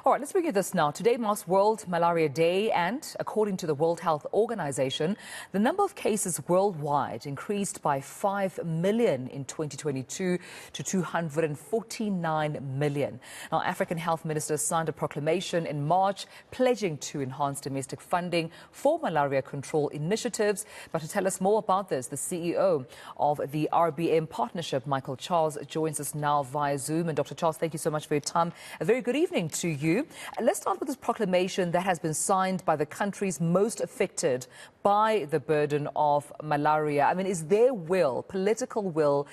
All right, let's begin this now. Today marks World Malaria Day, and according to the World Health Organization, the number of cases worldwide increased by 5 million in 2022 to 249 million. Now, African health ministers signed a proclamation in March pledging to enhance domestic funding for malaria control initiatives. But to tell us more about this, the CEO of the RBM Partnership, Michael Charles, joins us now via Zoom. And Dr. Charles, thank you so much for your time. A very good evening to you. Let's start with this proclamation that has been signed by the countries most affected by the burden of malaria. I mean, is there will, political will,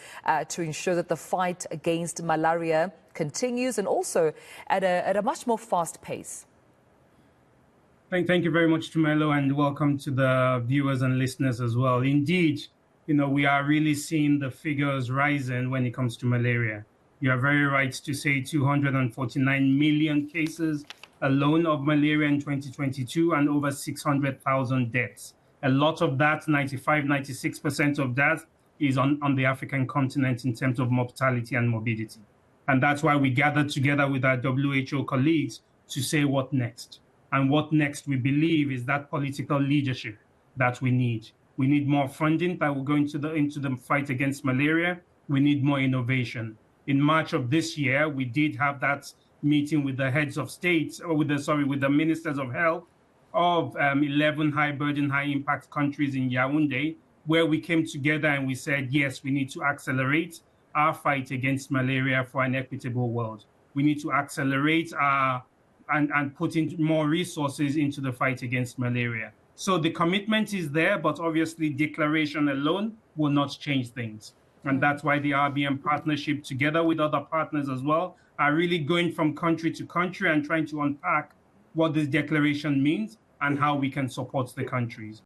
to ensure that the fight against malaria continues and also at a much more fast pace? Thank you very much, Tumelo, and welcome to the viewers and listeners as well. Indeed, we are really seeing the figures rising when it comes to malaria. You are very right to say 249 million cases alone of malaria in 2022 and over 600,000 deaths. A lot of that, 96% of that, is on the African continent in terms of mortality and morbidity. And that's why we gathered together with our WHO colleagues to say what next. And what next, we believe, is that political leadership that we need. We need more funding that will go into the fight against malaria. We need more innovation. In March of this year, we did have that meeting with the heads of states, or with the ministers of health of 11 high-burden, high-impact countries in Yaoundé, where we came together and we said, yes, we need to accelerate our fight against malaria for an equitable world. We need to accelerate and put in more resources into the fight against malaria. So the commitment is there, but obviously declaration alone will not change things. And that's why the RBM Partnership, together with other partners as well, are really going from country to country and trying to unpack what this declaration means and how we can support the countries.